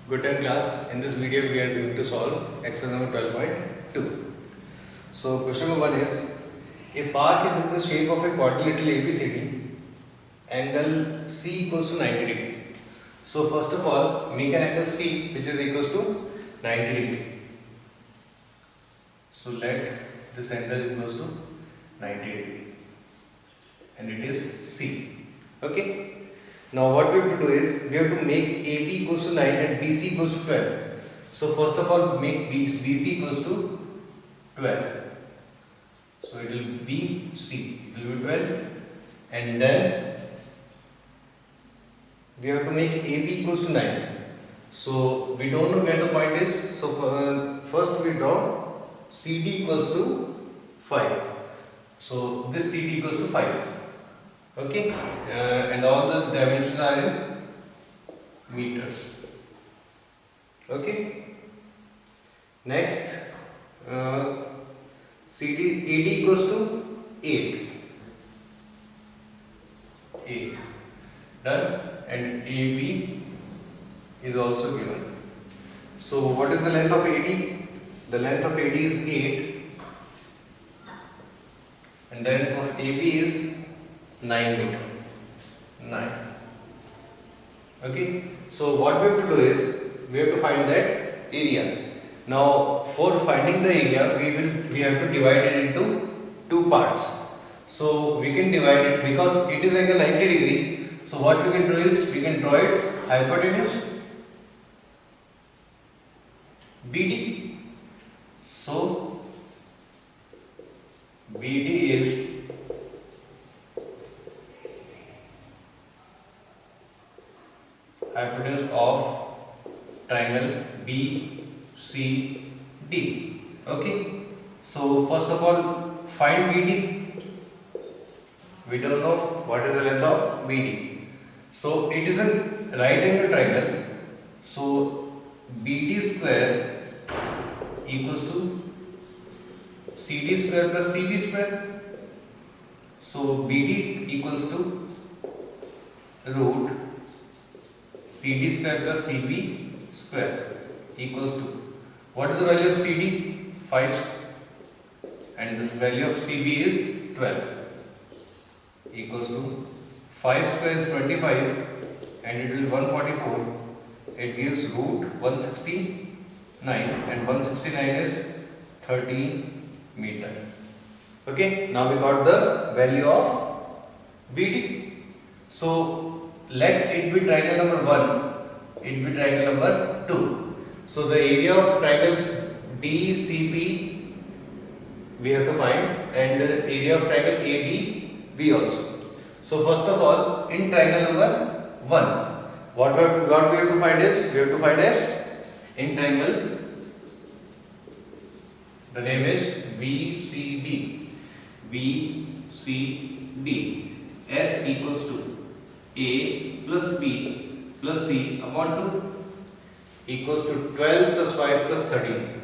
Good time class. In this video we are going to solve exercise number 12.2. So question number 1 is a park is in the shape of a quadrilateral ABCD. Angle C equals to 90 degree. So first of all make an angle C which is equals to 90 degree. So let this angle equals to 90 degree and it is C. Okay. Now what we have to do is we have to make AB equals to 9 and BC equals to 12. So first of all make BC equals to 12. So it will be C, it will be 12, and then we have to make AB equals to 9. So we don't know where the point is. So first we draw CD equals to 5. So this CD equals to 5. Okay, and all the dimensions are in meters. Okay. Next, AD equals to 8. 8. Done. And AB is also given. So what is the length of AD? The length of AD is 8, and the length of AB is 9 meter. 9. Okay. So what we have to do is we have to find that area. Now for finding the area we have to divide it into two parts. So we can divide it because it is angle 90 degree. So what we can do is we can draw its hypotenuse BD. So BD is hypotenuse of triangle BCD. Okay. So first of all find BD. We don't know what is the length of BD. So it is a right angle triangle. So BD square equals to CD square plus CB square. So BD equals to root CD square plus CB square equals to, what is the value of CD? 5, and this value of CB is 12, equals to 5 square is 25 and it will 144. It gives root 169 and 169 is 13 meter. Okay, now we got the value of BD. So let it be triangle number 1, it be triangle number 2. So the area of triangles DCP we have to find, and the area of triangle ADB also. So first of all in triangle number 1, what we have to find is, we have to find S in triangle, the name is BCD. BCD. S equals to A plus B plus C upon 2 equals to 12 plus 5 plus 13.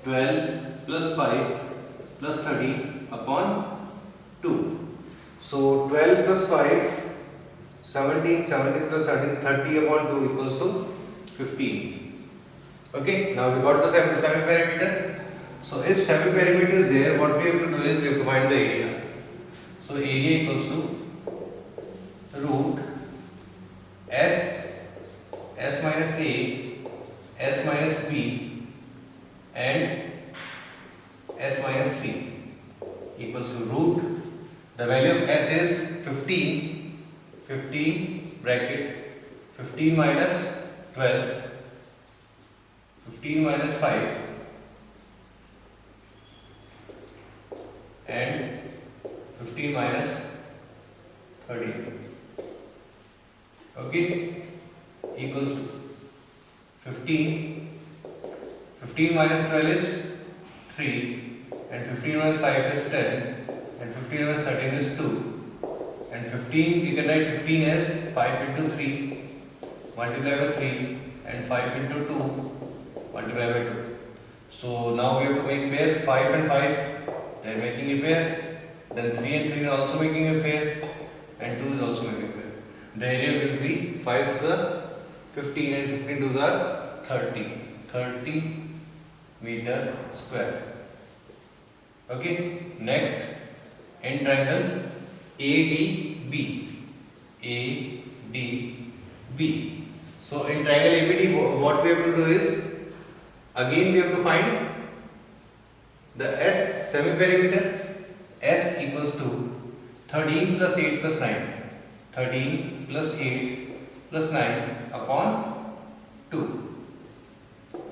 12 plus 5 plus 13 upon 2. So 12 plus 5, 17, 17 plus 13, 30 upon 2 equals to 15. Okay, now we got the semi perimeter. So if semi perimeter is there, what we have to do is we have to find the area. So area equals to root S minus A, S minus B and S minus C equals to root, the value of S is 15, 15 bracket 15 minus 12, 15 minus 5 and 15 minus 13. Okay, equals to 15. 15 minus 12 is 3 and 15 minus 5 is 10 and 15 minus 13 is 2 and 15, you can write 15 as 5 into 3 multiplied by 3 and 5 into 2 multiplied by 2. So now we have to make pair 5 and 5, they are making a pair, then 3 and 3 are also making a pair and 2 is also making a pair. The area will be 5 is the 15 and 15 twos are 30. 30 meter square. Okay. Next, in triangle ADB. ADB. So in triangle ABD, what we have to do is, again we have to find the S semi-perimeter. S equals to 13 plus 8 plus 9. 13 plus 8 plus 9 upon 2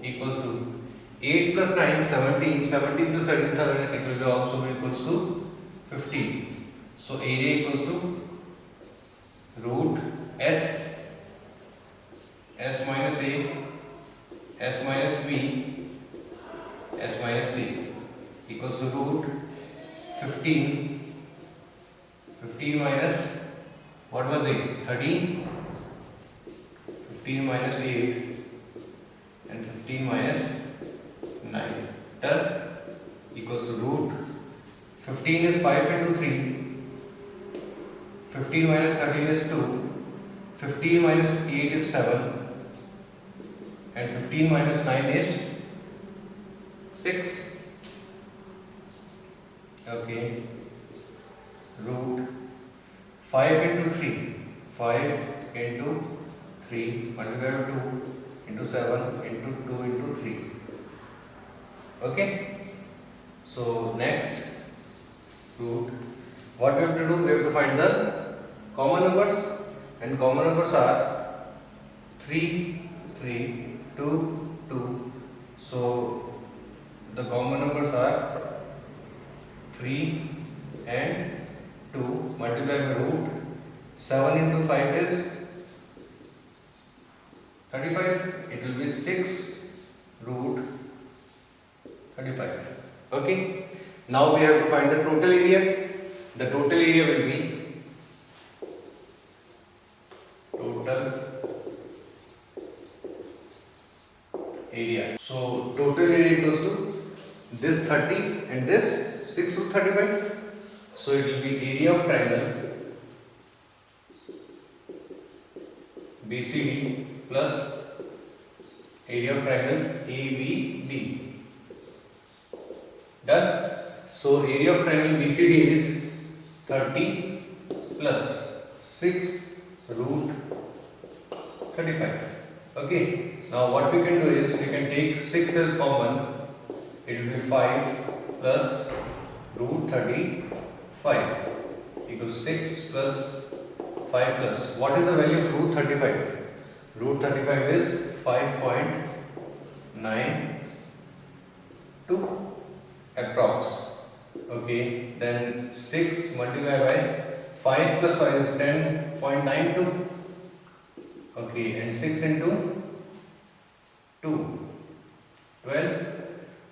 equals to 8 plus 9, 17. 17 plus 13, it will be also equals to 15. So area equals to root S, S minus A, S minus B, S minus C equals to root 15. 15 minus, what was it? 13. 15 minus 8 and 15 minus 9. Done. Equals to root 15 is 5 into 3. 15 minus 13 is 2. 15 minus 8 is 7. And 15 minus 9 is 6. Okay. Root 5 into 3. 5 into 3 multiplied by 2 into 7 into 2 into 3. Okay. So next, root. What we have to do? We have to find the common numbers, and common numbers are 3, 3, 2, 2. So the common numbers are 3 and 2 multiplied by root 7 into 5 is 35. It will be 6 root 35. Okay. Now we have to find the total area. The total area will be total area. So total area equals to this 30 and this 6 root 35. So it will be area of triangle BCD plus area of triangle ABD. Done. So area of triangle BCD is 30 plus 6 root 35. Okay. Now what we can do is, we can take 6 as common. It will be 5 plus root 35 equals 6 plus 5 plus. What is the value of root 35? Root 35 is 5.92 approx. Okay, then 6 multiplied by 5 plus 5 is 10.92. Okay, and 6 into 2, 12.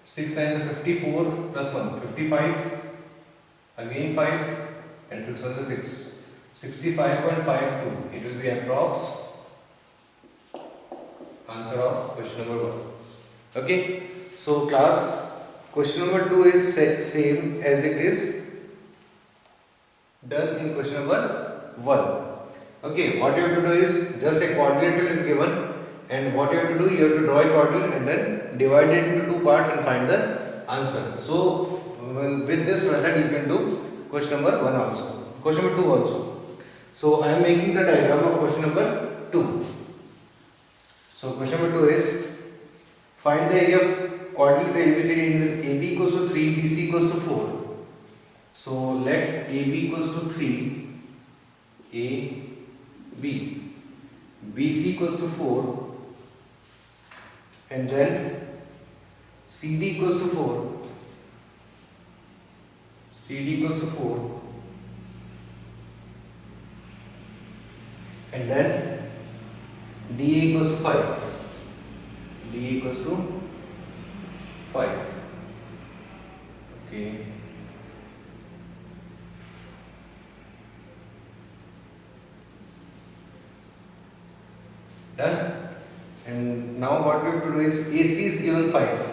6 times 54 plus 1, 55. Again 5 and 6 on the 6. 65.52. It will be approx answer of question number 1. Okay, so class, question number 2 is same as it is done in question number 1. Okay, what you have to do is, just a quadrilateral is given, and what you have to do, you have to draw a quadrilateral and then divide it into 2 parts and find the answer. So with this method you can do question number 1 also, question number 2 also. So I am making the diagram of question number 2. So question number 2 is, find the area of quadrilateral ABCD in this AB equals to 3, BC equals to 4. So let AB equals to 3, AB, BC equals to 4, and then CD equals to 4, CD equals to 4, and then DA equals to 5, DA equals to 5. Okay. Done. And now what we have to do is, AC is given 5.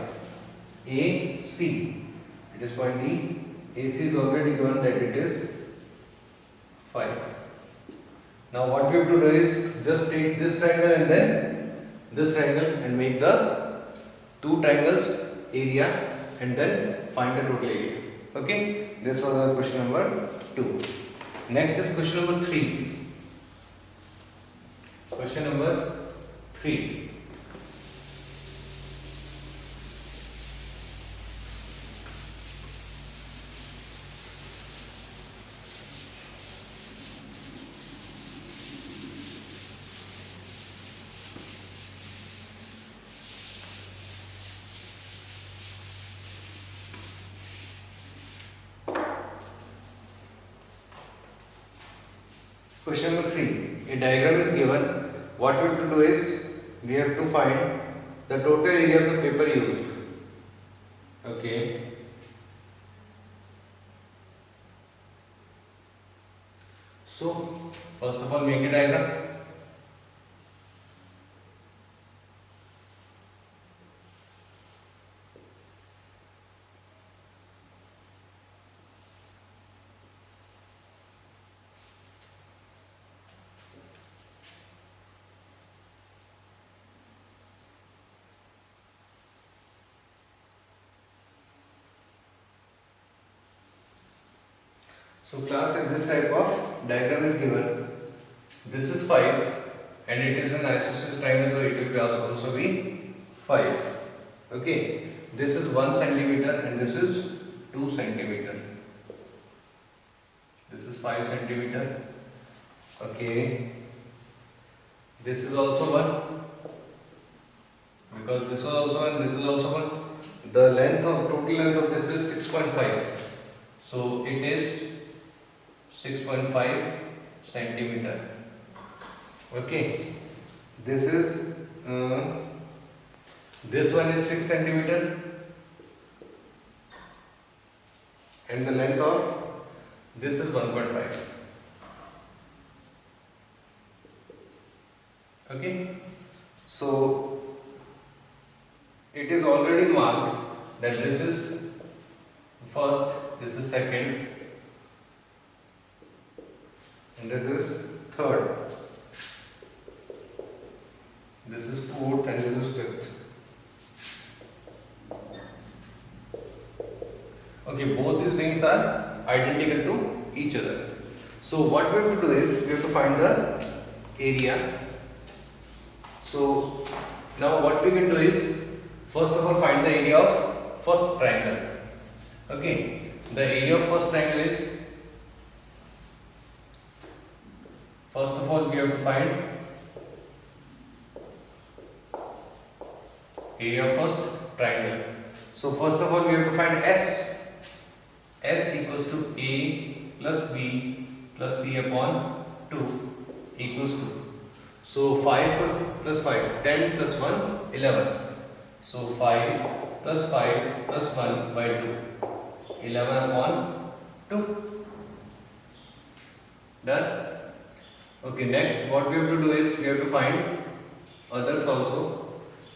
AC, it is point D. AC is already given that it is 5. Now what we have to do is just take this triangle and then this triangle and make the two triangles area and then find the total area. Okay, this was our question number 2. Next is question number 3. Question number 3. Question number 3. A diagram is given. What we have to do is we have to find the total area of the paper used. Okay. So first of all, make a diagram. So class, if this type of diagram is given, this is 5 and it is an isosceles triangle, so it will be also be 5. Okay, this is 1 centimeter and this is 2 centimeter. This is 5 centimeter. Okay, this is also 1 because this is also 1, this is also 1. The total length of this is 6.5. So it is 6.5 centimeter. Okay, this is this one is 6 centimeter and the length of this is 1.5. Okay, so it is already marked that this is first, this is second, and this is third, this is fourth, and this is fifth. Okay, both these rings are identical to each other. So what we have to do is we have to find the area. So now what we can do is first of all find the area of first triangle. Okay, the area of first triangle is, first of all we have to find area of first triangle. So first of all we have to find S. S equals to A plus B plus C upon 2 equals to. So 5 plus 5, 10 plus 1, 11. So 5 plus 5 plus 1 by 2, 11 upon 2. Done? Okay, next what we have to do is we have to find others also.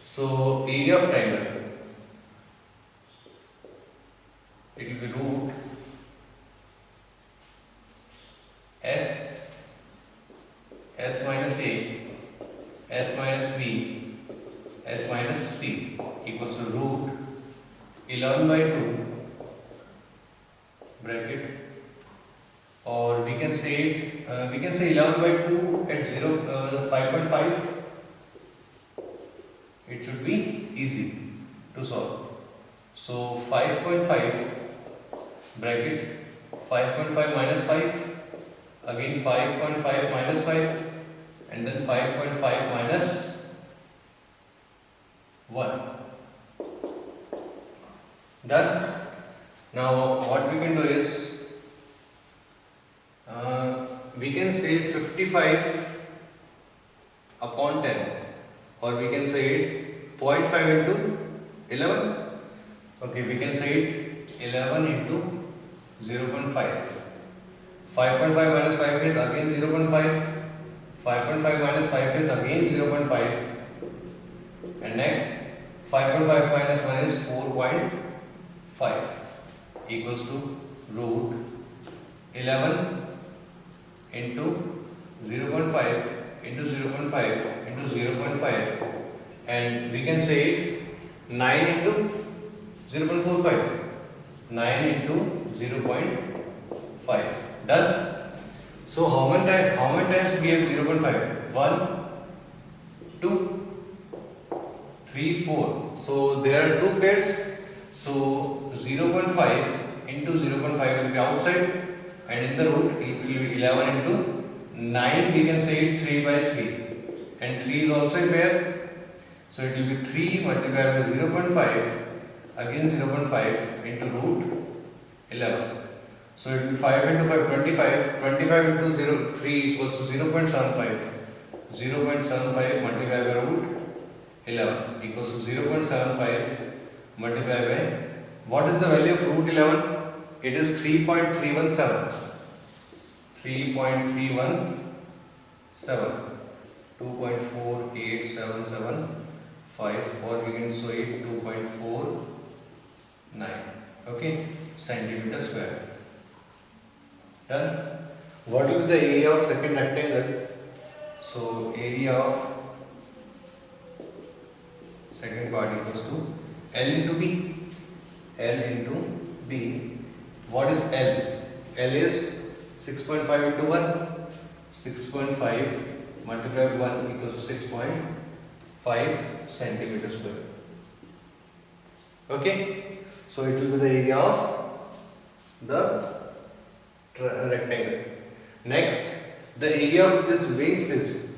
So area of triangle, it will be root S minus A, S minus B, S minus C equals to root 11 by 2 bracket, or we can say it, we can say 11 by 2 at 5.5. It should be easy to solve. So 5.5 bracket, 5.5 minus 5, again 5.5 minus 5, and then 5.5 minus 1. Done? Now what we can do is we can say 55 upon 10, or we can say it 0.5 into 11. Okay, we can say it 11 into 0.5. 5.5 minus 5 is again 0.5. 5.5 minus 5 is again 0.5. And next 5.5 minus 1 is 4.5 equals to root 11 into 0.5 into 0.5 into 0.5, and we can say it 9 into 0.45. 9 into 0.5. Done. So how many times we have 0.5? 1, 2, 3, 4. So there are two pairs. So 0.5 into 0.5 will be outside, and in the root it will be 11 into 9. We can say it 3 by 3, and 3 is also a pair. So it will be 3 multiplied by 0.5, again 0.5 into root 11. So it will be 5 into 5, 25. 25 into 3 equals to 0.75. 0.75 multiplied by root 11 equals to 0.75 multiplied by, what is the value of root 11? It is 3.317. 3.317. 2.48775, or we can show it 2.49, okay, centimeter square. Done. What will be the area of second rectangle? So area of second part equals to L into B. L into B. What is L? L is 6.5 into 1. 6.5 multiplied by 1 equals to 6.5 centimeter square. Okay. So it will be the area of the rectangle. Next, the area of this wings is,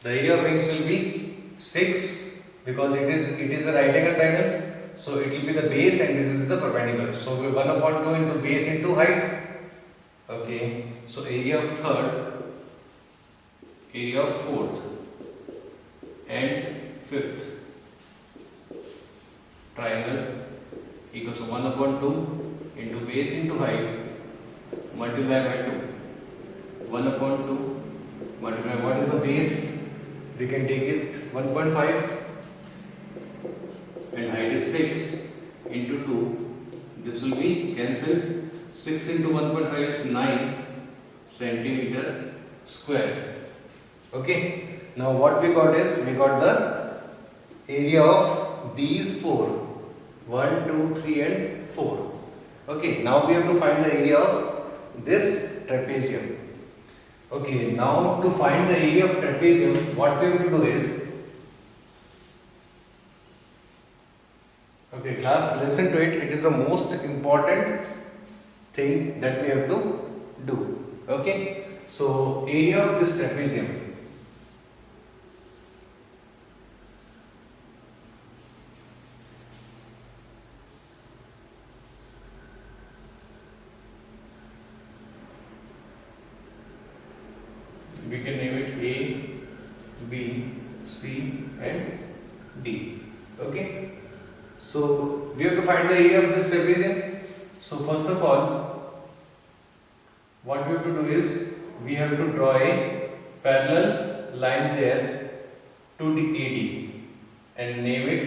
the area of wings will be 6, because it is a right angle triangle. So it will be the base and it will be the perpendicular. So 1/2 into base into height. Okay. So area of third, area of fourth and fifth triangle equals to 1/2 into base into height multiplied by 2. 1/2 multiplied, what is the base? We can take it 1.5 and height is 6 into 2. This will be cancelled. 6 into 1.5 is 9 centimeter square. Okay. Now what we got is, we got the area of these 4. 1, 2, 3 and 4. Okay. Now we have to find the area of this trapezium. Okay. Now to find the area of trapezium, what we have to do is, okay class, listen to it. It is the most important thing that we have to do. Okay. So area of this trapezium. We can name it A, B, C and D. Okay. So we have to find the area of this trapezium. So first of all, what we have to do is, we have to draw a parallel line there to the AD and name it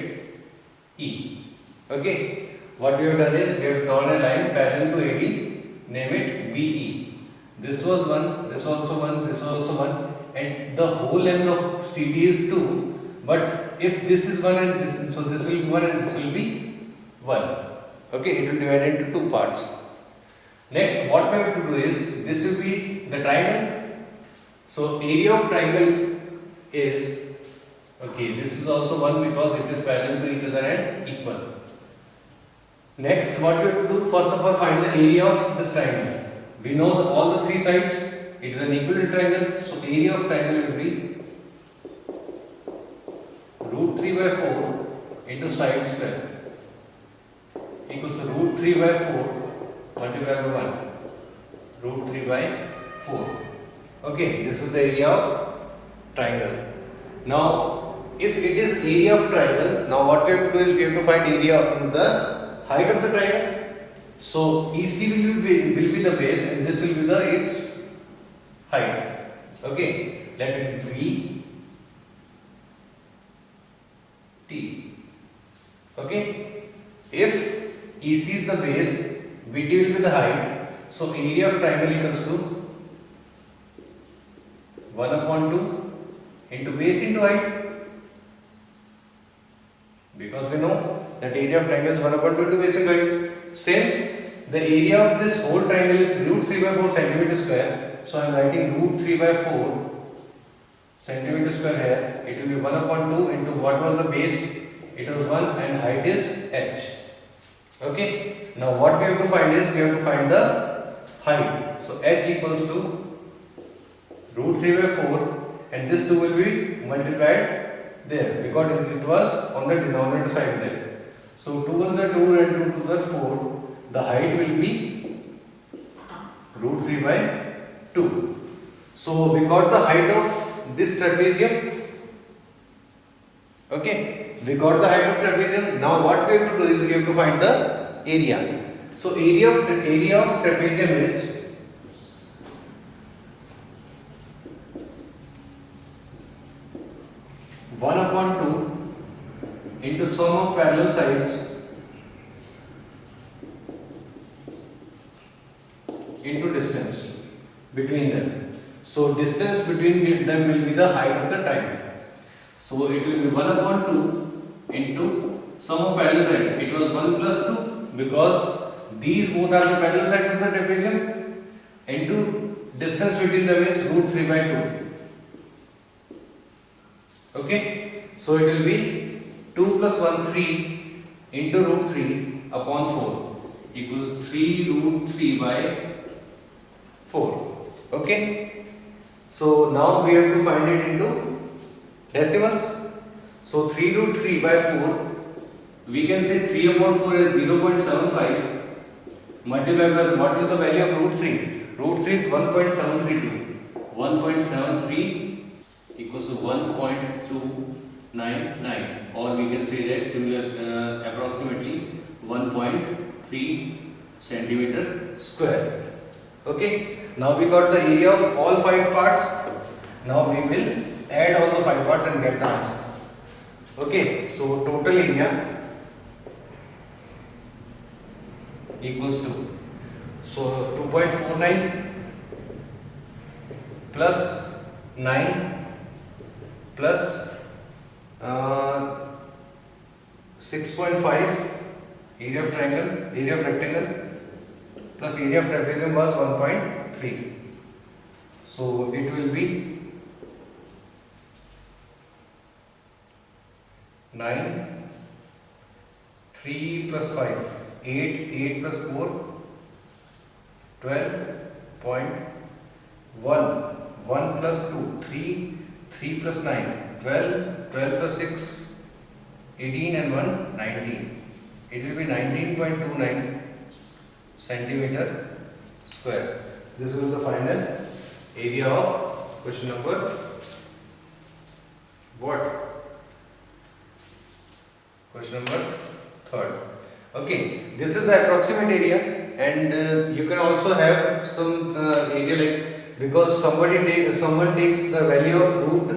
E. Okay. What we have done is, we have drawn a line parallel to AD, name it BE. This was 1, this also 1, this also 1, and the whole length of CD is 2. But if this is 1 and this, so this will be 1 and this will be 1. Okay, it will divide into 2 parts. Next, what we have to do is, this will be the triangle. So area of triangle is, okay, this is also 1 because it is parallel to each other and equal. Next, what we have to do, first of all, find the area of this triangle. We know all the 3 sides. It is an equilateral triangle. So area of triangle will be root 3 by 4 into side square equals to root 3 by 4 multiplied by 1. Root 3 by 4. Okay, this is the area of triangle. Now, if it is area of triangle, now what we have to do is, we have to find area of the height of the triangle. So EC will be the base and this will be the its height. Okay, let it be T. Okay, if EC is the base, BT will be the height. So area of triangle equals to 1 upon 2 into base into height, because we know that area of triangle is 1 upon 2 into base into height. Since the area of this whole triangle is root 3 by 4 centimeter square, so I am writing root 3 by 4 centimeter square here. It will be 1 upon 2 into what was the base? It was 1 and height is h. Okay. Now what we have to find is, we have to find the height. So h equals to root 3 by 4 and this 2 will be multiplied there because it was on the denominator side there. So 2 1 the 2 and 2 2 the 4. The height will be root 3 by 2. So we got the height of this trapezium. Okay, we got the height of trapezium. Now what we have to do is we have to find the area. So area of trapezium is one upon 2 into sum of parallel sides into distance between them. So distance between them will be the height of the triangle. So it will be 1 upon 2 into sum of parallel sides. It was 1 plus 2 because these both are the parallel sides of the trapezium, into distance between them is root 3 by 2. Okay, so it will be 2 plus 1 3 into root 3 upon 4 equals 3 root 3 by 4. Okay, so now we have to find it into decimals. So 3 root 3 by 4, we can say 3 upon 4 is 0.75 multiplied by what is the value of root 3? Root 3 is 1.732. 1.73 equals to 1.299, or we can say that similar approximately 1.3 centimeter square. Okay, now we got the area of all 5 parts. Now we will add all the 5 parts and get the answer. Okay, so total area equals to, so 2.49 plus 9 plus 6.5 area of triangle, area of rectangle plus area of trapezium was 1.3. So it will be 9, 3 plus 5, 8, 8 plus 4, 12.1, 1 plus 2, 3, 3 plus 9, 12, 12 plus 6, 18 and 1, 19. It will be 19.29 centimeter square. This is the final area of question number what? Question number 3rd. Okay, this is the approximate area, and you can also have some area like, because someone takes the value of root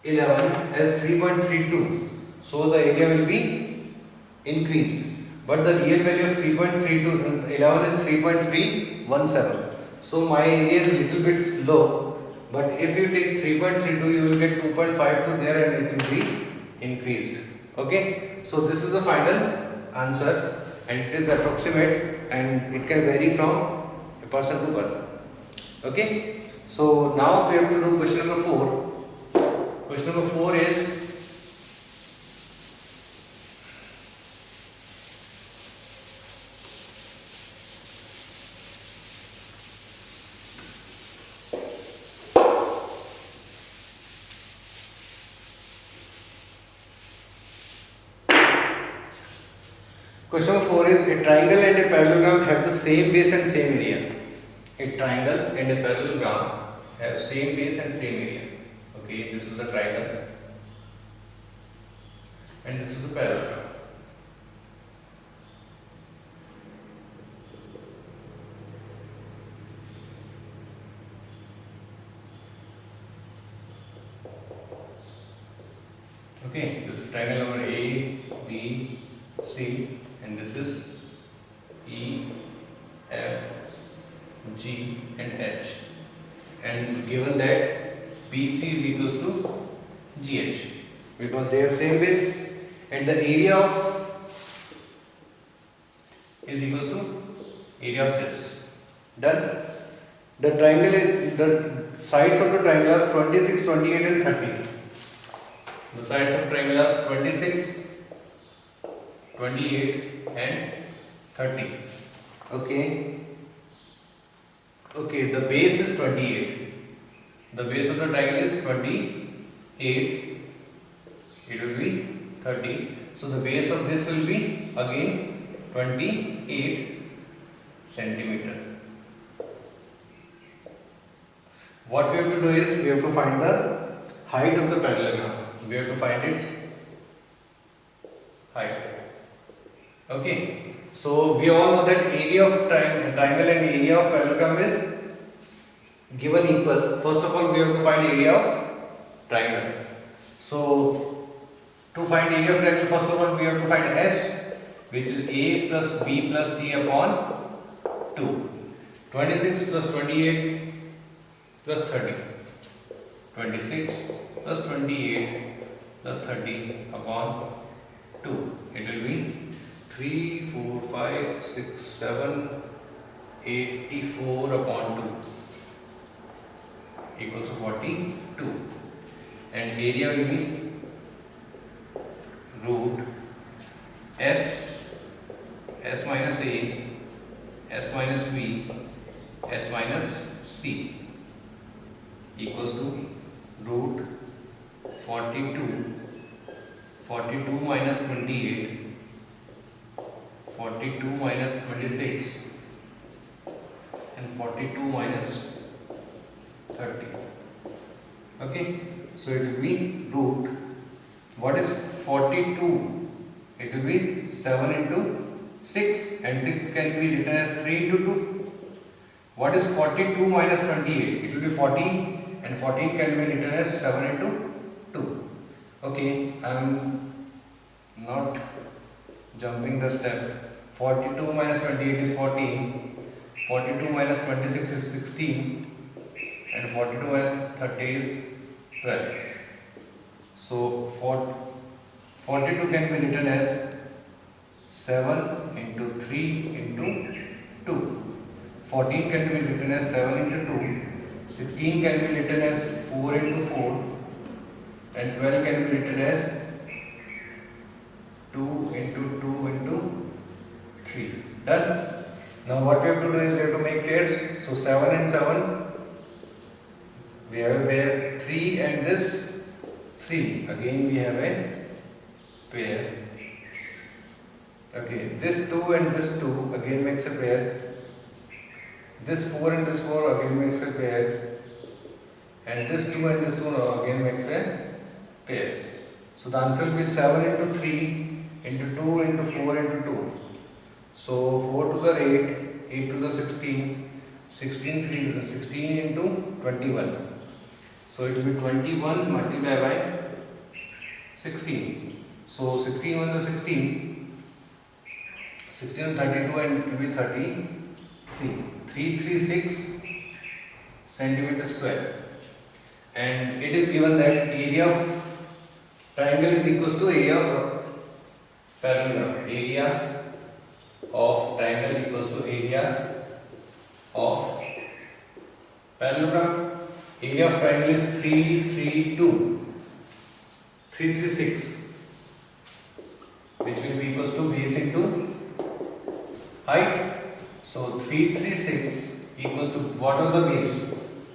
11 as 3.32, so the area will be increased. But the real value of 3.32 11 is 3.317. So my area is a little bit low, but if you take 3.32, you will get 2.52 there, and it will be increased. Okay, so this is the final answer, and it is approximate, and it can vary from person to person. Okay, so now we have to do question number 4. Question number 4 is, question number 4 is, a triangle and a parallelogram have the same base and same area. A triangle and a parallelogram have same base and same area. Okay, this is the triangle and this is the parallelogram. Okay, this is triangle number A, B, C, and this is E, F, G and H, and given that BC is equals to GH because they have same base, and the area of is equals to area of this. Done. The triangle is, the sides of the triangle are 26, 28 and 30. The sides of triangle are 26, 28 and 30. Okay. Okay, the base is 28. The base of the triangle is 28. It will be 30. So the base of this will be again 28 centimeter. What we have to do is we have to find the height of the parallelogram. We have to find its height. Okay. So we all know that area of triangle and area of parallelogram is given equal. First of all, we have to find area of triangle. So to find area of triangle, first of all, we have to find S, which is A plus B plus C upon 2. 26 plus 28 plus 30. 26 plus 28 plus 30 upon 2. It will be 3, 4, 5, 6, 7, 84 upon 2 equals to 42. And area will be root S minus A, S minus B, S minus C equals to root 42, 42 minus 28, 42 minus 26 and 42 minus 30. Okay, so it will be root, what is 42? It will be 7 into 6, and 6 can be written as 3 into 2. What is 42 minus 28? It will be 14, and 14 can be written as 7 into 2. Okay, I am not jumping the step. 42 minus 28 is 14, 42 minus 26 is 16, and 42 minus 30 is 12. So 42 can be written as 7 into 3 into 2. 14 can be written as 7 into 2. 16 can be written as 4 into 4. And 12 can be written as 2 into 2 into 3. Done. Now what we have to do is we have to make pairs. So 7 and 7. We have a pair 3 and this 3. Again we have a pair. Okay, this 2 and this 2 again makes a pair. This 4 and this 4 again makes a pair. And this 2 and this 2 now again makes a pair. So the answer will be 7 into 3 into 2 into 4 into 2. So 4 2s are 8, 8 2s are 16, 16 3s are 16 into 21. So it will be 21 multiplied by 16. So 16 1 is 16, 16 and 32, and it will be 33. 336 centimeter square. And it is given that area of triangle is equals to area of parallelogram. Area of triangle equals to area of parallelogram. Area of triangle is 332, 336, which will be equals to base into height. So 336 equals to what are the base?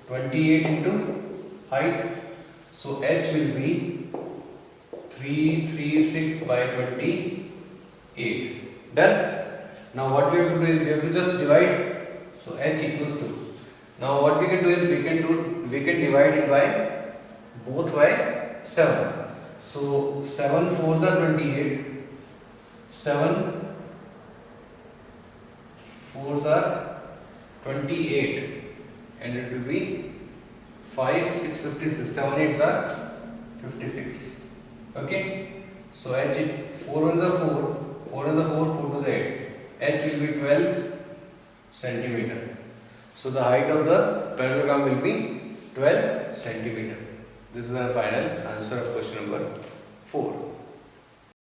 28 into height. So h will be 336 by 28. Done. Now what we have to do is we have to just divide. So h equals to. Now what we can do is we can divide it by both by 7. So 7 4s are 28. 7 4s are 28, and it will be 5 6 56. 7 8s are 56. Okay. So h 4 1s are 4. 4 1s are 4. 4 2s are 8. H will be 12 centimeter. So the height of the parallelogram will be 12 centimeter. This is our final answer of question number 4.